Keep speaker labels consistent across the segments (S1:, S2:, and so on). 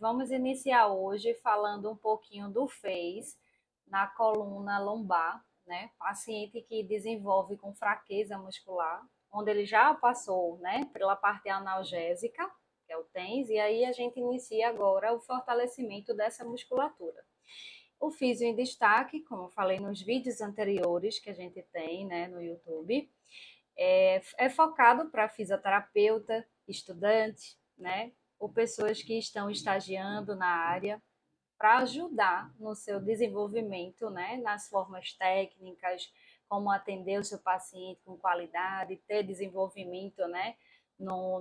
S1: Vamos iniciar hoje falando um pouquinho do FEIS na coluna lombar, né? Paciente que desenvolve com fraqueza muscular, onde ele já passou, né, pela parte analgésica, que é o TENS, e aí a gente inicia agora o fortalecimento dessa musculatura. O Físio em Destaque, como eu falei nos vídeos anteriores que a gente tem, né, no YouTube, é focado para fisioterapeuta, estudante, né, ou pessoas que estão estagiando na área, para ajudar no seu desenvolvimento, né, nas formas técnicas, como atender o seu paciente com qualidade, ter desenvolvimento, né,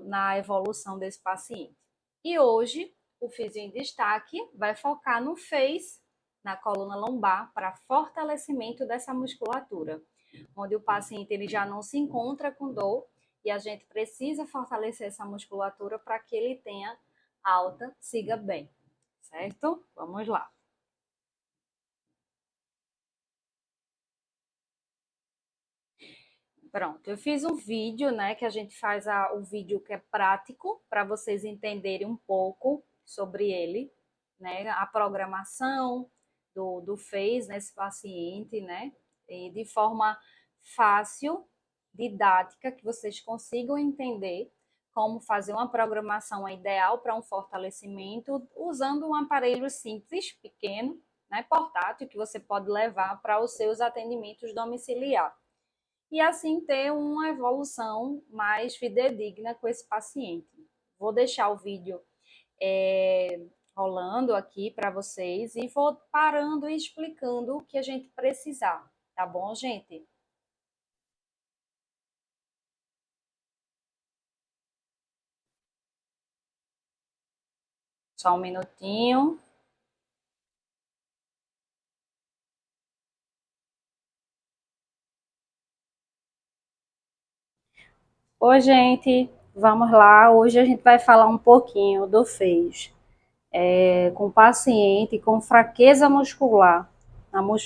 S1: na evolução desse paciente. E hoje, o Físio em Destaque vai focar no FEIS, na coluna lombar, para fortalecimento dessa musculatura, onde o paciente ele já não se encontra com dor e a gente precisa fortalecer essa musculatura para que ele tenha alta, siga bem, certo? Vamos lá. Pronto, eu fiz um vídeo, né, que a gente faz o vídeo que é prático para vocês entenderem um pouco sobre ele, né, a programação do FEIS nesse paciente, né, e de forma fácil, didática, que vocês consigam entender como fazer uma programação ideal para um fortalecimento usando um aparelho simples, pequeno, né, portátil, que você pode levar para os seus atendimentos domiciliares e assim ter uma evolução mais fidedigna com esse paciente. Vou deixar o vídeo rolando aqui para vocês e vou parando e explicando o que a gente precisar, tá bom, gente? Só um minutinho. Oi, gente, vamos lá. Hoje a gente vai falar um pouquinho do FEIS com paciente com fraqueza muscular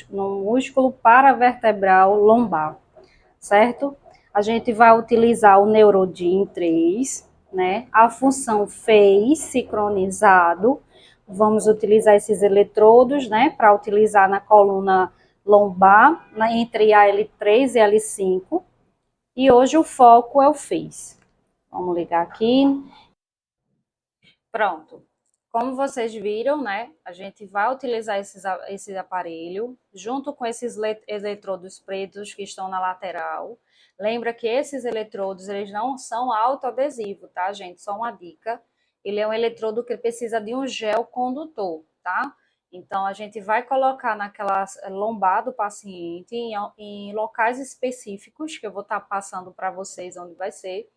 S1: no músculo paravertebral lombar, certo? A gente vai utilizar o Neurodin 3, né? A função FEIS sincronizado. Vamos utilizar esses eletrodos, né, para utilizar na coluna lombar, entre a L3 e a L5. E hoje o foco é o FEIS. Vamos ligar aqui. Pronto. Como vocês viram, né, a gente vai utilizar esse aparelho junto com esses eletrodos pretos que estão na lateral. Lembra que esses eletrodos, eles não são autoadesivos, tá, gente? Só uma dica. Ele é um eletrodo que precisa de um gel condutor, tá? Então, a gente vai colocar naquela lombar do paciente, em locais específicos, que eu vou estar passando para vocês onde vai ser.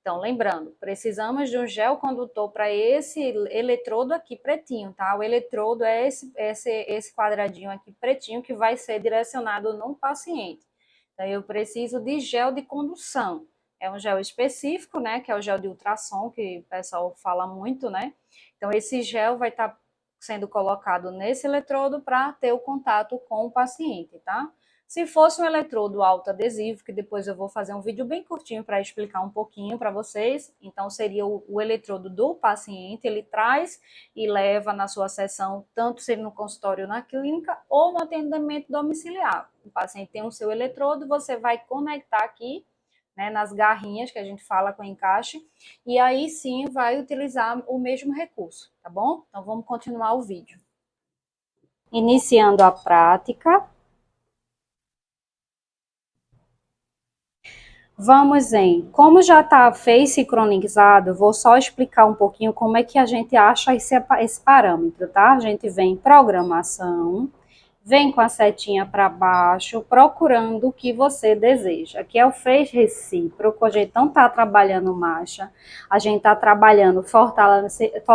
S1: Então, lembrando, precisamos de um gel condutor para esse eletrodo aqui pretinho, tá? O eletrodo é esse quadradinho aqui pretinho que vai ser direcionado no paciente. Então, eu preciso de gel de condução. É um gel específico, né? Que é o gel de ultrassom, que o pessoal fala muito, né? Então, esse gel vai estar sendo colocado nesse eletrodo para ter o contato com o paciente, tá? Se fosse um eletrodo autoadesivo, que depois eu vou fazer um vídeo bem curtinho para explicar um pouquinho para vocês, então seria o eletrodo do paciente, ele traz e leva na sua sessão, tanto se ele no consultório ou na clínica, ou no atendimento domiciliar. O paciente tem o seu eletrodo, você vai conectar aqui, né, nas garrinhas que a gente fala com encaixe, e aí sim vai utilizar o mesmo recurso, tá bom? Então vamos continuar o vídeo. Iniciando a prática. Vamos em, como já está fez sincronizado, vou só explicar um pouquinho como é que a gente acha esse parâmetro, tá? A gente vem em programação, vem com a setinha para baixo, procurando o que você deseja. Aqui é o fez recíproco, a gente não está trabalhando marcha, a gente está trabalhando fortalecimento.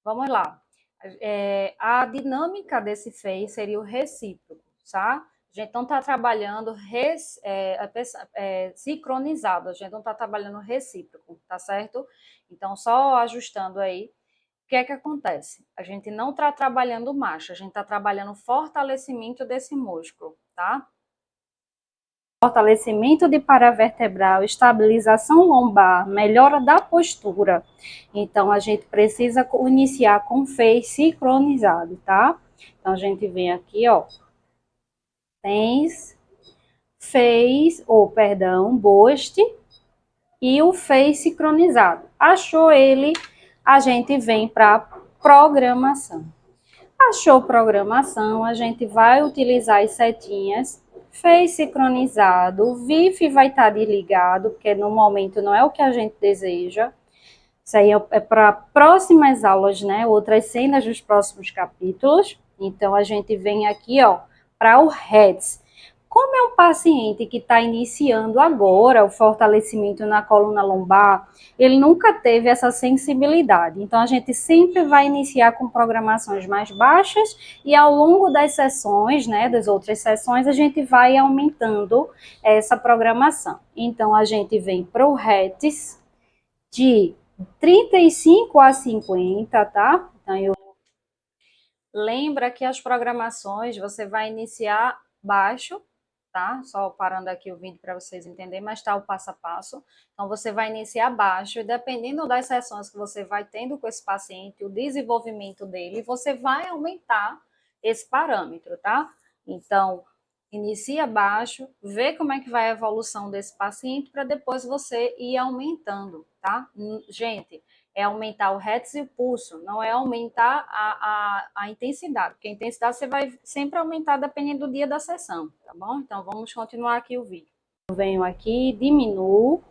S1: Vamos lá. A dinâmica desse fez seria o recíproco, tá? A gente não está trabalhando sincronizado, a gente não está trabalhando recíproco, tá certo? Então, só ajustando aí, o que é que acontece? A gente não está trabalhando marcha, a gente está trabalhando fortalecimento desse músculo, tá? fortalecimento de paravertebral, estabilização lombar, melhora da postura. Então, a gente precisa iniciar com FEIS sincronizado, tá? Então, a gente vem aqui, ó, Boost e o FEIS sincronizado. Achou ele, a gente vem para programação. Achou programação, a gente vai utilizar as setinhas, fez sincronizado, o VIF vai estar desligado, porque no momento não é o que a gente deseja. Isso aí é para próximas aulas, né? Outras cenas dos próximos capítulos. Então, a gente vem aqui, ó, para o HEADS. Como é um paciente que está iniciando agora o fortalecimento na coluna lombar, ele nunca teve essa sensibilidade. Então, a gente sempre vai iniciar com programações mais baixas e ao longo das sessões, né, das outras sessões, a gente vai aumentando essa programação. Então, a gente vem para o HEADS de 35 a 50, tá? Então, lembra que as programações você vai iniciar baixo, tá? Só parando aqui o vídeo para vocês entenderem, mas tá o passo a passo. Então, você vai iniciar baixo e dependendo das sessões que você vai tendo com esse paciente, o desenvolvimento dele, você vai aumentar esse parâmetro, tá? Então, inicia baixo, vê como é que vai a evolução desse paciente para depois você ir aumentando, tá? Gente, é aumentar o hertz e o pulso, não é aumentar a intensidade, porque a intensidade você vai sempre aumentar dependendo do dia da sessão, tá bom? Então, vamos continuar aqui o vídeo. Eu venho aqui, diminuo.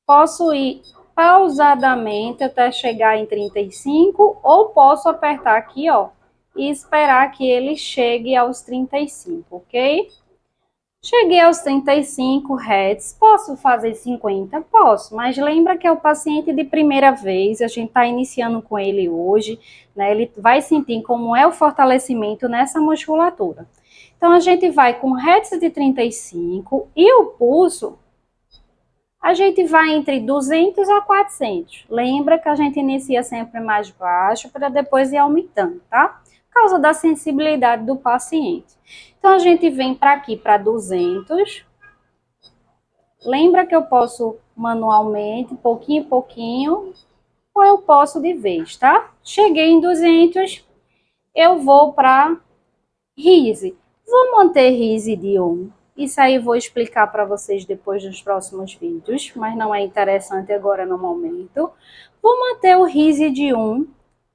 S1: Posso ir pausadamente até chegar em 35, ou posso apertar aqui, ó, e esperar que ele chegue aos 35, ok? Cheguei aos 35 Hz, posso fazer 50? Posso, mas lembra que é o paciente de primeira vez, a gente está iniciando com ele hoje, né? Ele vai sentir como é o fortalecimento nessa musculatura. Então, a gente vai com Hz de 35 e o pulso, a gente vai entre 200 a 400. Lembra que a gente inicia sempre mais baixo para depois ir aumentando, tá? Por causa da sensibilidade do paciente. Então, a gente vem para aqui, para 200. Lembra que eu posso manualmente, pouquinho em pouquinho, ou eu posso de vez, tá? Cheguei em 200, eu vou para RISE. Vou manter RISE de 1. Isso aí eu vou explicar para vocês depois nos próximos vídeos, mas não é interessante agora no momento. Vou manter o RISE de 1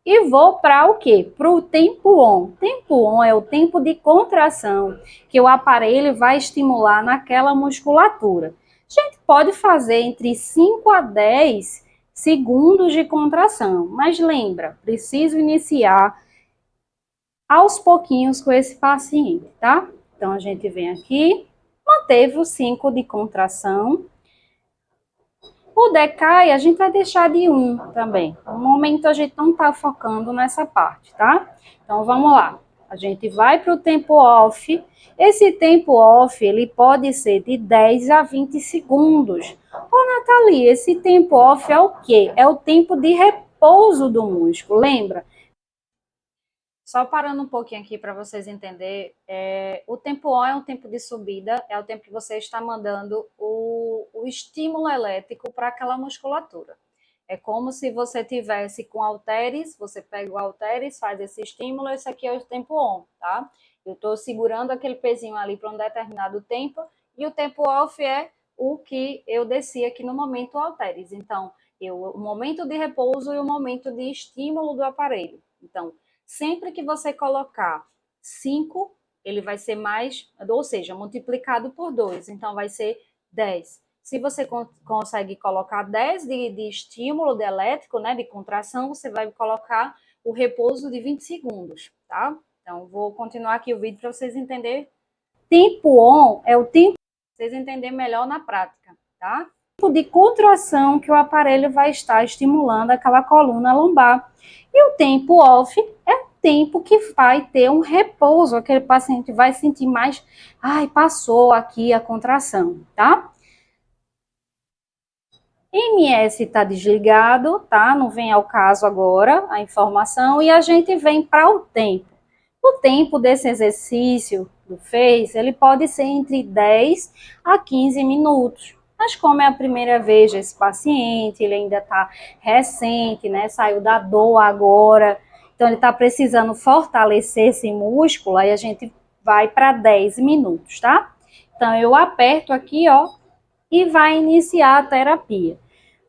S1: e vou para o quê? Para o tempo ON. Tempo ON é o tempo de contração que o aparelho vai estimular naquela musculatura. A gente pode fazer entre 5 a 10 segundos de contração, mas lembra, preciso iniciar aos pouquinhos com esse paciente, tá? Então, a gente vem aqui, manteve o 5 de contração. O decai, a gente vai deixar de 1 também. No momento, a gente não tá focando nessa parte, tá? Então, vamos lá. A gente vai para o tempo off. Esse tempo off, ele pode ser de 10 a 20 segundos. Ô, Nathalie, esse tempo off é o quê? É o tempo de repouso do músculo, lembra? Só parando um pouquinho aqui para vocês entenderem, o tempo on é um tempo de subida, é o tempo que você está mandando o estímulo elétrico para aquela musculatura. É como se você tivesse com halteres, você pega o halteres, faz esse estímulo, esse aqui é o tempo on, tá? Eu estou segurando aquele pezinho ali para um determinado tempo, e o tempo off é o que eu desci aqui no momento halteres. Então, o momento de repouso e o momento de estímulo do aparelho. Então, sempre que você colocar 5, ele vai ser mais, ou seja, multiplicado por 2, então vai ser 10. Se você consegue colocar 10 de estímulo de elétrico, né, de contração, você vai colocar o repouso de 20 segundos, tá? Então, vou continuar aqui o vídeo para vocês entenderem. Tempo on é o tempo para vocês entenderem melhor na prática, tá? Tempo de contração que o aparelho vai estar estimulando aquela coluna lombar. E o tempo off é o tempo que vai ter um repouso, aquele paciente vai sentir mais, ai, passou aqui a contração, tá? MS está desligado, tá? Não vem ao caso agora a informação. E a gente vem para o tempo. O tempo desse exercício do FACE, ele pode ser entre 10 a 15 minutos. Mas como é a primeira vez desse paciente, ele ainda está recente, né? Saiu da dor agora, então ele está precisando fortalecer esse músculo, aí a gente vai para 10 minutos, tá? Então eu aperto aqui, ó, e vai iniciar a terapia.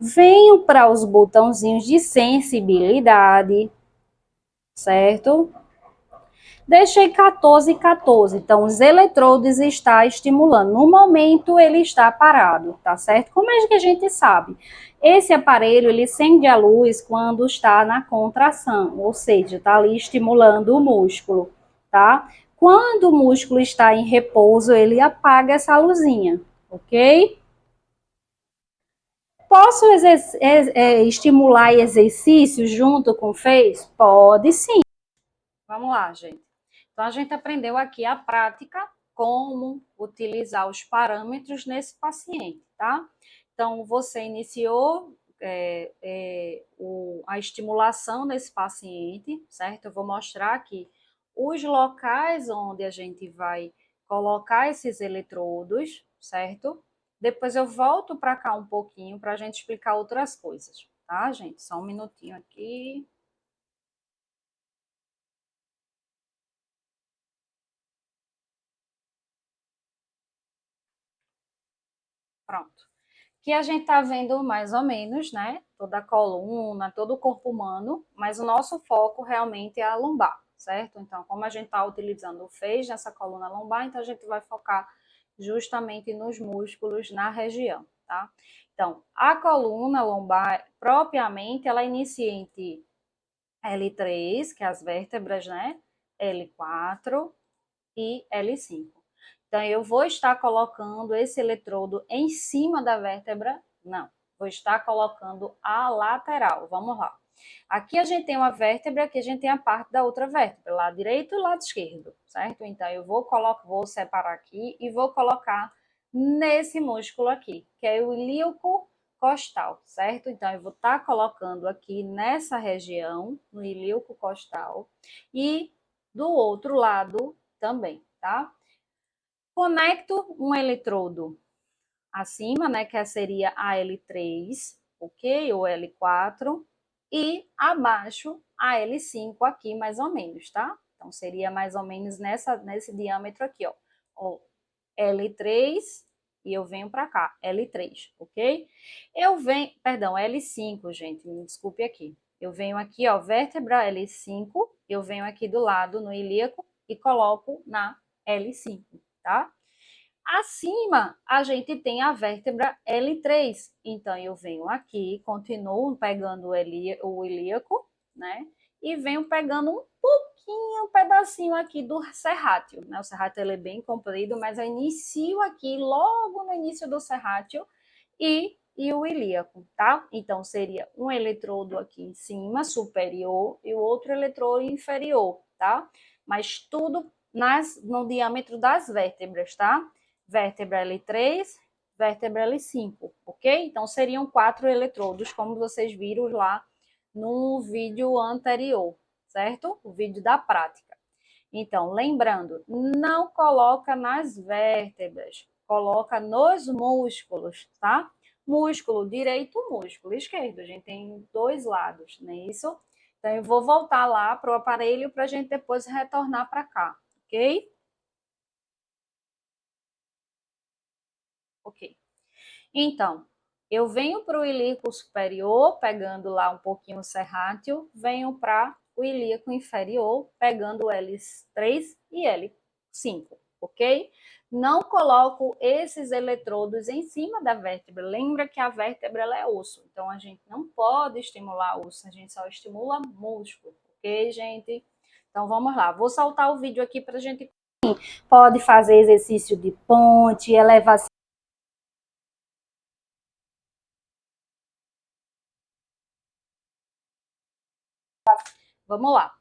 S1: Venho para os botãozinhos de sensibilidade, certo? Deixei 14, 14. Então, os eletrodos está estimulando. No momento, ele está parado, tá certo? Como é que a gente sabe? Esse aparelho, ele acende a luz quando está na contração, ou seja, está ali estimulando o músculo, tá? Quando o músculo está em repouso, ele apaga essa luzinha, ok? Posso estimular exercícios junto com o Face? Pode sim. Vamos lá, gente. Então, a gente aprendeu aqui a prática, como utilizar os parâmetros nesse paciente, tá? Então, você iniciou a estimulação nesse paciente, certo? Eu vou mostrar aqui os locais onde a gente vai colocar esses eletrodos, certo? Depois eu volto para cá um pouquinho para a gente explicar outras coisas, tá, gente? Só um minutinho aqui. Pronto. Que a gente está vendo mais ou menos, né? Toda a coluna, todo o corpo humano, mas o nosso foco realmente é a lombar, certo? Então, como a gente está utilizando o fez nessa coluna lombar, então a gente vai focar justamente nos músculos na região, tá? Então, a coluna lombar, propriamente, ela inicia entre L3, que é as vértebras, né? L4 e L5. Então, eu vou estar colocando esse eletrodo em cima da vértebra? Não. Vou estar colocando a lateral. Vamos lá. Aqui a gente tem uma vértebra, aqui a gente tem a parte da outra vértebra, lado direito e lado esquerdo, certo? Então, eu vou separar aqui e vou colocar nesse músculo aqui, que é o ilíaco costal, certo? Então, eu vou estar colocando aqui nessa região, no ilíaco costal, e do outro lado também, tá? Conecto um eletrodo acima, né, que seria a L3, ok? Ou L4, e abaixo a L5 aqui, mais ou menos, tá? Então, seria mais ou menos nesse diâmetro aqui, ó. L3 e eu venho para cá, L3, ok? Eu venho, perdão, L5, gente, me desculpe aqui. Eu venho aqui, ó, vértebra L5, eu venho aqui do lado no ilíaco e coloco na L5, tá? Acima, a gente tem a vértebra L3. Então, eu venho aqui, continuo pegando o ilíaco, né? E venho pegando um pouquinho, um pedacinho aqui do serrátil, né? O serrátil ele é bem comprido, mas eu inicio aqui, logo no início do serrátil, e o ilíaco, tá? Então, seria um eletrodo aqui em cima, superior, e o outro eletrodo inferior, tá? Mas tudo no diâmetro das vértebras, tá? Vértebra L3, vértebra L5, ok? Então, seriam 4 eletrodos, como vocês viram lá no vídeo anterior, certo? O vídeo da prática. Então, lembrando, não coloca nas vértebras, coloca nos músculos, tá? Músculo direito, músculo esquerdo. A gente tem dois lados, não é isso? Então, eu vou voltar lá para o aparelho para a gente depois retornar para cá, ok? Ok. Então, eu venho para o ilíaco superior, pegando lá um pouquinho o serrátil, venho para o ilíaco inferior, pegando o L3 e L5, ok? Não coloco esses eletrodos em cima da vértebra. Lembra que a vértebra é osso, então a gente não pode estimular osso, a gente só estimula músculo, ok, gente? Então vamos lá, vou soltar o vídeo aqui para a gente. Pode fazer exercício de ponte, elevação. Vamos lá.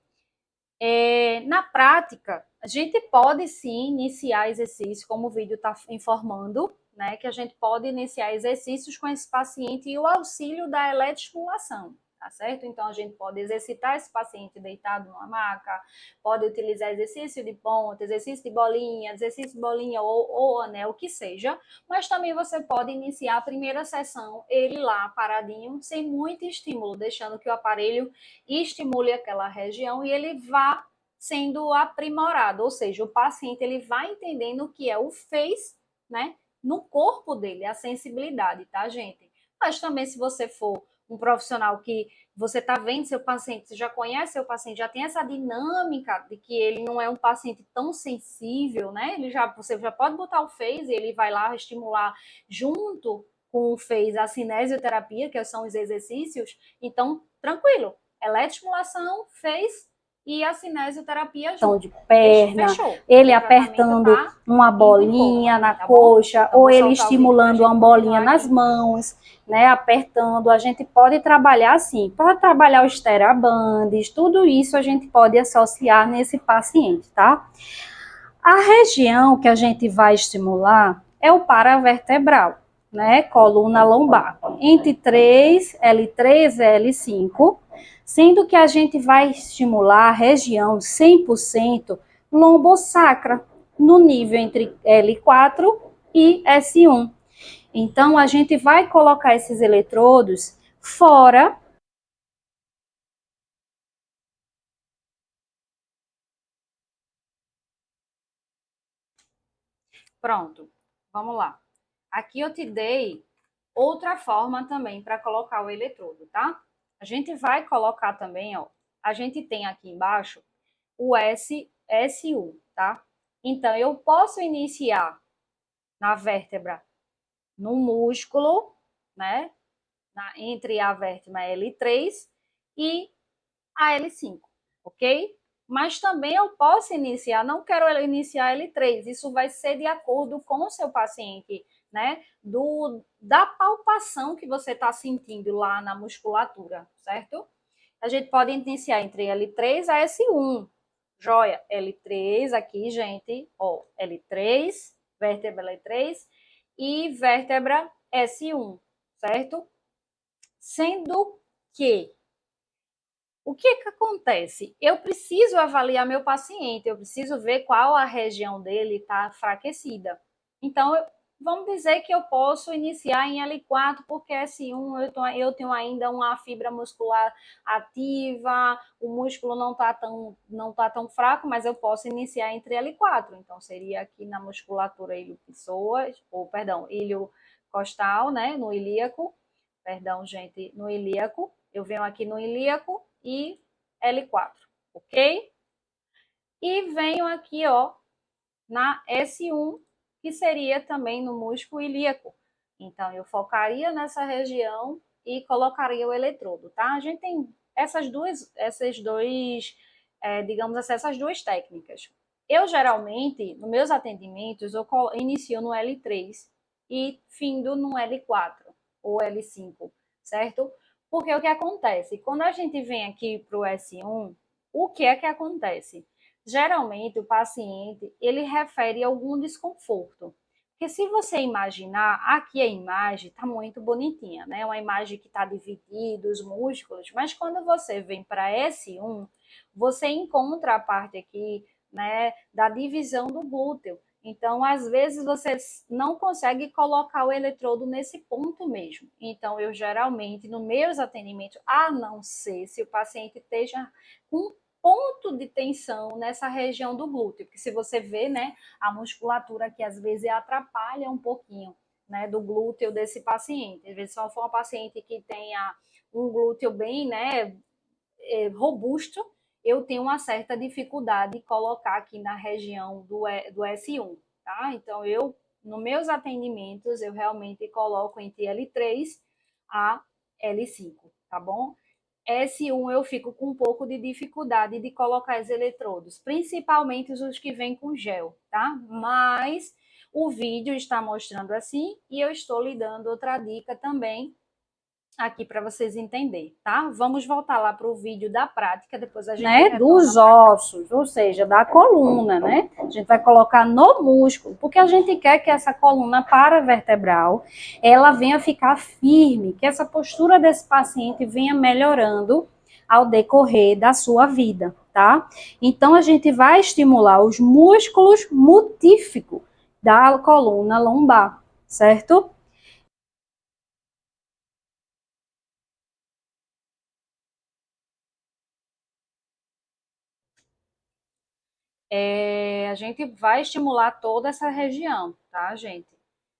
S1: Na prática, a gente pode sim iniciar exercício, como o vídeo está informando, né, que a gente pode iniciar exercícios com esse paciente e o auxílio da eletroestimulação, tá certo? Então, a gente pode exercitar esse paciente deitado numa maca, pode utilizar exercício de ponta, exercício de bolinha ou anel, o que seja, mas também você pode iniciar a primeira sessão, ele lá paradinho, sem muito estímulo, deixando que o aparelho estimule aquela região e ele vá sendo aprimorado, ou seja, o paciente ele vai entendendo o que é o fez, né, no corpo dele, a sensibilidade, tá, gente? Mas também se você for um profissional que você está vendo seu paciente, você já conhece seu paciente, já tem essa dinâmica de que ele não é um paciente tão sensível, né? Você já pode botar o FACE e ele vai lá estimular junto com o FACE a cinesioterapia, que são os exercícios. Então, tranquilo. Eletroestimulação, FACE e a cinesioterapia junto.
S2: De perna,
S1: Fechou.
S2: ele apertando uma bolinha na coxa,
S1: então,
S2: ou ele estimulando uma bolinha nas mãos, né, apertando. A gente pode trabalhar assim, pode trabalhar os TheraBands, tudo isso a gente pode associar nesse paciente, tá? A região que a gente vai estimular é o paravertebral, né, coluna lombar, entre L3 e L5, sendo que a gente vai estimular a região 100% lombosacra, no nível entre L4 e S1. Então, a gente vai colocar esses eletrodos fora.
S1: Pronto, vamos lá. Aqui eu te dei outra forma também para colocar o eletrodo, tá? A gente vai colocar também, ó, a gente tem aqui embaixo o SU, tá? Então, eu posso iniciar na vértebra, no músculo, né? Entre a vértebra L3 e a L5, ok? Mas também eu posso iniciar, não quero iniciar L3, isso vai ser de acordo com o seu paciente, né? Da palpação que você está sentindo lá na musculatura, certo? A gente pode iniciar entre L3 a S1, joia? L3 aqui, gente, ó, L3, vértebra L3 e vértebra S1, certo? Sendo que o que acontece? Eu preciso avaliar meu paciente, eu preciso ver qual a região dele está enfraquecida. Então, vamos dizer que eu posso iniciar em L4, porque S1 eu tenho ainda uma fibra muscular ativa, o músculo não tá tão fraco, mas eu posso iniciar entre L4. Então, seria aqui na musculatura ilho-pessoas, ou perdão, ilho costal, né, no ilíaco, perdão, gente, no ilíaco. Eu venho aqui no ilíaco e L4, ok? E venho aqui, ó, na S1, que seria também no músculo ilíaco. Então, eu focaria nessa região e colocaria o eletrodo, tá? A gente tem digamos assim, essas duas técnicas. Eu, geralmente, nos meus atendimentos, eu inicio no L3 e findo no L4 ou L5, certo? Porque o que acontece? Quando a gente vem aqui para o S1, o que é que acontece? Geralmente, o paciente, ele refere algum desconforto. Porque se você imaginar, aqui a imagem está muito bonitinha, né? Uma imagem que está dividida, os músculos, mas quando você vem para S1, você encontra a parte aqui, né, da divisão do glúteo. Então, às vezes, você não consegue colocar o eletrodo nesse ponto mesmo. Então, eu geralmente, nos meus atendimentos, a não ser se o paciente esteja com ponto de tensão nessa região do glúteo, porque se você vê, né, a musculatura que às vezes atrapalha um pouquinho, né, do glúteo desse paciente. Às vezes, se for uma paciente que tenha um glúteo bem, né, robusto, eu tenho uma certa dificuldade de colocar aqui na região do S1, tá? Então, nos meus atendimentos, eu realmente coloco entre L3 a L5, tá bom? S1 eu fico com um pouco de dificuldade de colocar os eletrodos, principalmente os que vêm com gel, tá? Mas o vídeo está mostrando assim e eu estou lhe dando outra dica também aqui para vocês entenderem, tá? Vamos voltar lá para o vídeo da prática, depois a gente
S2: né, dos ossos, ou seja, da coluna, né? A gente vai colocar no músculo, porque a gente quer que essa coluna paravertebral, ela venha ficar firme, que essa postura desse paciente venha melhorando ao decorrer da sua vida, tá? Então a gente vai estimular os músculos mutíficos da coluna lombar, certo?
S1: a gente vai estimular toda essa região, tá, gente?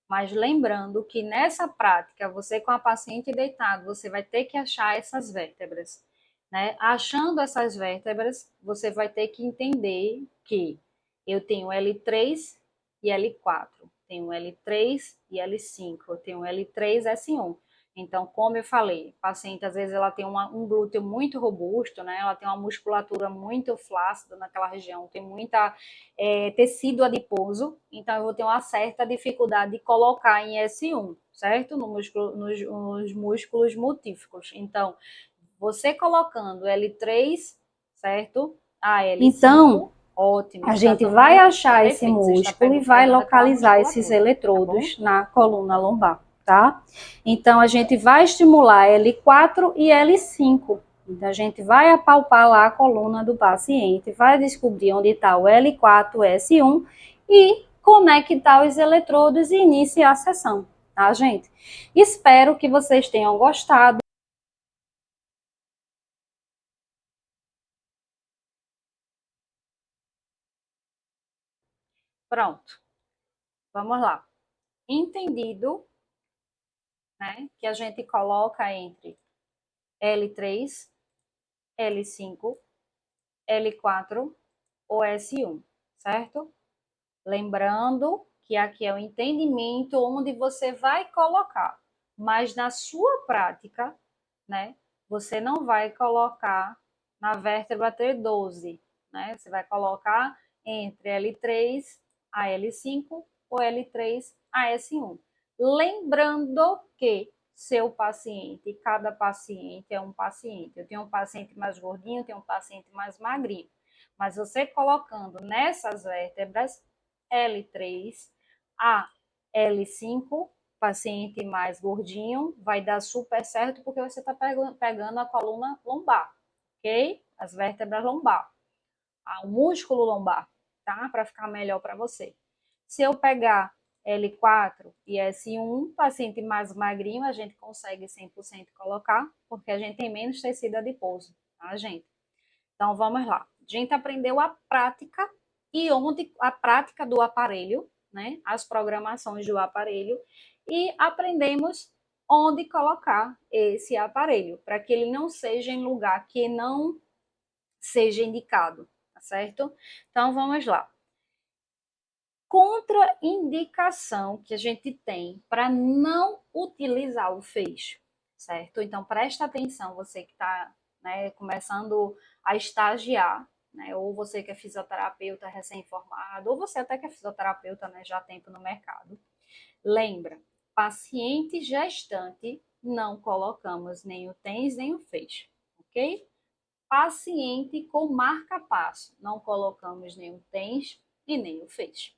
S1: Mas lembrando que nessa prática, você com a paciente deitado, você vai ter que achar essas vértebras, né? Achando essas vértebras, você vai ter que entender que eu tenho L3 e L4, tenho L3 e L5, eu tenho L3 S1. Então, como eu falei, a paciente às vezes ela tem um glúteo muito robusto, né? Ela tem uma musculatura muito flácida naquela região, tem muita tecido adiposo, então eu vou ter uma certa dificuldade de colocar em S1, certo? No músculo, nos músculos multíficos. Então, você colocando L3, certo? A L5,
S2: Então,
S1: ótimo,
S2: a
S1: está
S2: gente vai
S1: muito
S2: achar esse
S1: perfeito. Você está
S2: músculo e vai
S1: pegando aquela
S2: localizar esses
S1: musculatura, tá bom?
S2: eletrodos na coluna lombar, tá? Então, a gente vai estimular L4 e L5. Então, a gente vai apalpar lá a coluna do paciente, vai descobrir onde está o L4, S1 e conectar os eletrodos e iniciar a sessão, tá, gente? Espero que vocês tenham gostado.
S1: Pronto, vamos lá. Entendido, né, que a gente coloca entre L3, L5, L4 ou S1, certo? Lembrando que aqui é o entendimento onde você vai colocar, mas na sua prática, né, você não vai colocar na vértebra T12, né? Você vai colocar entre L3 a L5 ou L3 a S1. Lembrando que seu paciente, cada paciente é um paciente. Eu tenho um paciente mais gordinho, tenho um paciente mais magrinho. Mas você colocando nessas vértebras L3 a L5, paciente mais gordinho, vai dar super certo porque você está pegando a coluna lombar, ok? As vértebras lombar, o músculo lombar, tá? Para ficar melhor para você. Se eu pegar L4 e S1, paciente mais magrinho, a gente consegue 100% colocar, porque a gente tem menos tecido adiposo, tá, gente? Então, vamos lá. A gente aprendeu a prática e onde a prática do aparelho, né? As programações do aparelho e aprendemos onde colocar esse aparelho para que ele não seja em lugar que não seja indicado, tá certo? Então, vamos lá. Contraindicação que a gente tem para não utilizar o feixe, certo? Então, presta atenção, você que está, né, começando a estagiar, né, ou você que é fisioterapeuta recém-formado, ou você até que é fisioterapeuta, né, já há tempo no mercado. Lembra, paciente gestante, não colocamos nem o TENS nem o feixe, ok? Paciente com marca-passo, não colocamos nem o TENS e nem o feixe.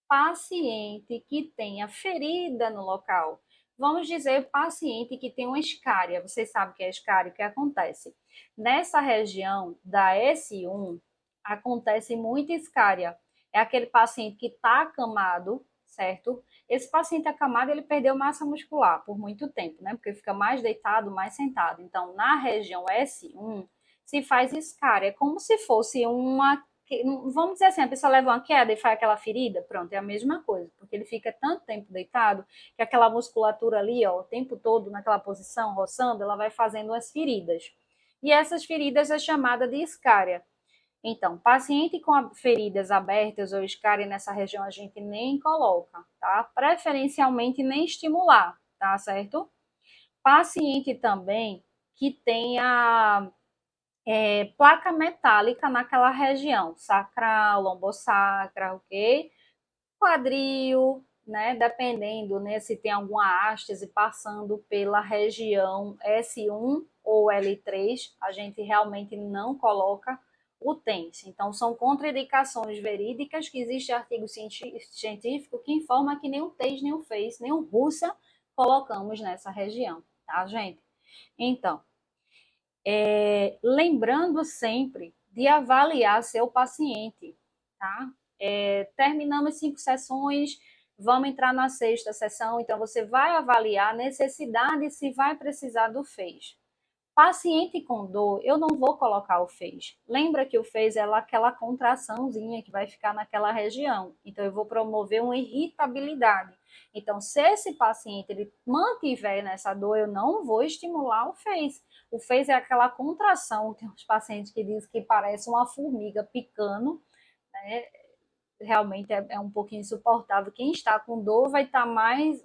S1: Paciente que tenha ferida no local. Vamos dizer paciente que tem uma escária. Vocês sabem o que é escária? O que acontece? Nessa região da S1, acontece muita escária. É aquele paciente que está acamado, certo? Esse paciente acamado, ele perdeu massa muscular por muito tempo, né? Porque fica mais deitado, mais sentado. Então, na região S1, se faz escária. É como se fosse uma, vamos dizer assim, a pessoa leva uma queda e faz aquela ferida, pronto, é a mesma coisa, porque ele fica tanto tempo deitado que aquela musculatura ali, ó, o tempo todo naquela posição, roçando, ela vai fazendo umas feridas. E essas feridas é chamada de escária. Então, paciente com feridas abertas ou escária nessa região a gente nem coloca, tá? Preferencialmente nem estimular, tá certo? Paciente também que tenha placa metálica naquela região, sacral, lombosacra, ok? Quadril, né, dependendo, né, se tem alguma ástase passando pela região S1 ou L3, a gente realmente não coloca o TENS. Então, são contraindicações verídicas que existe artigo científico que informa que nem o TENS, nem o FEIS, nem o RUSA colocamos nessa região, tá, gente? Então, lembrando sempre de avaliar seu paciente, tá? Terminamos 5 sessões, vamos entrar na sexta sessão, então você vai avaliar a necessidade se vai precisar do FEIS. Paciente com dor, eu não vou colocar o FEIS. Lembra que o FEIS é aquela contraçãozinha que vai ficar naquela região. Então, eu vou promover uma irritabilidade. Então, se esse paciente ele mantiver nessa dor, eu não vou estimular o FEIS. O FEIS é aquela contração, tem uns pacientes que dizem que parece uma formiga picando, né? Realmente é um pouquinho insuportável. Quem está com dor vai estar mais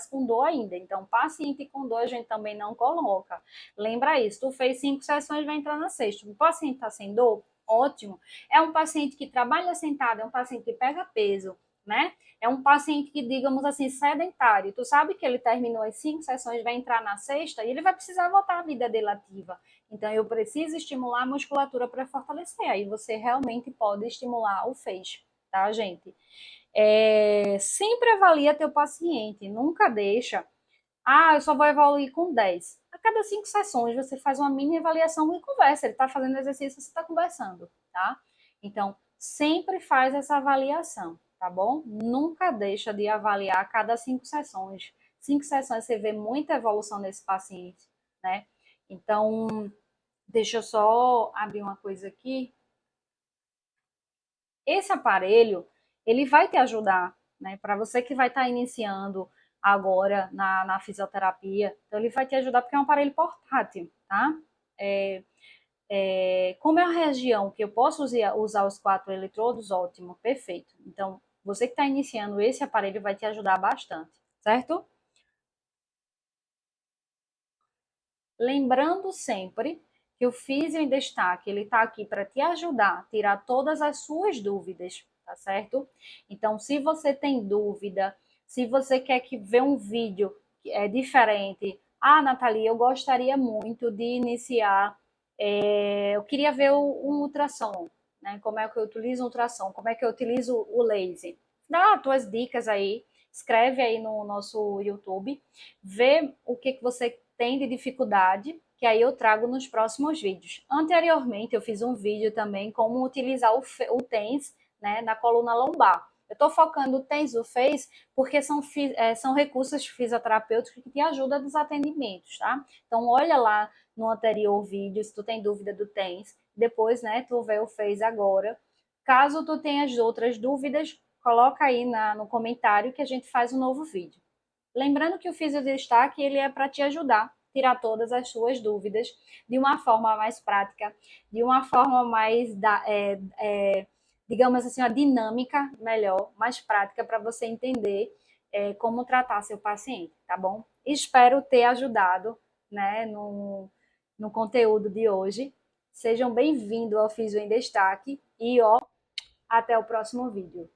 S1: com dor ainda. Então, paciente com dor a gente também não coloca. Lembra isso, tu fez 5 sessões, vai entrar na sexta. O paciente está sem dor? Ótimo. É um paciente que trabalha sentado, é um paciente que pega peso, né? É um paciente que, digamos assim, sedentário. Tu sabe que ele terminou as 5 sessões, vai entrar na sexta e ele vai precisar voltar à vida dele ativa. Então, eu preciso estimular a musculatura para fortalecer. Aí você realmente pode estimular o feixe, tá, gente? Sempre avalia teu paciente, nunca deixa. Ah, eu só vou evoluir com 10. A cada 5 sessões, você faz uma mini avaliação e conversa. Ele está fazendo exercício, você está conversando, tá? Então, sempre faz essa avaliação, tá bom? Nunca deixa de avaliar a cada 5 sessões. 5 sessões você vê muita evolução nesse paciente, né? Então, deixa eu só abrir uma coisa aqui. Esse aparelho, ele vai te ajudar, né? Para você que vai estar iniciando agora na fisioterapia, então ele vai te ajudar porque é um aparelho portátil, tá? Como é a região que eu posso usar os 4 eletrodos, ótimo, perfeito. Então, você que está iniciando, esse aparelho vai te ajudar bastante, certo? Lembrando sempre que o Físio em Destaque, ele está aqui para te ajudar a tirar todas as suas dúvidas, tá certo? Então, se você tem dúvida, se você quer que ver um vídeo diferente, Nathalie, eu gostaria muito de iniciar, eu queria ver um ultrassom, né? Como é que eu utilizo o ultrassom, como é que eu utilizo o laser. Dá as tuas dicas aí, escreve aí no nosso YouTube, vê o que você tem de dificuldade, que aí eu trago nos próximos vídeos. Anteriormente, eu fiz um vídeo também como utilizar o TENS, né, na coluna lombar. Eu estou focando o TENS, o FEIS, porque são recursos fisioterapêuticos que te ajudam nos atendimentos, tá? Então, olha lá no anterior vídeo, se tu tem dúvida do TENS, depois, né, tu vê o FEIS agora. Caso tu tenhas outras dúvidas, coloca aí no comentário que a gente faz um novo vídeo. Lembrando que o Físio Destaque ele é para te ajudar a tirar todas as suas dúvidas de uma forma mais prática, de uma forma mais, digamos assim, uma dinâmica melhor, mais prática para você entender como tratar seu paciente, tá bom? Espero ter ajudado, né, no conteúdo de hoje. Sejam bem-vindos ao Físio em Destaque e até o próximo vídeo.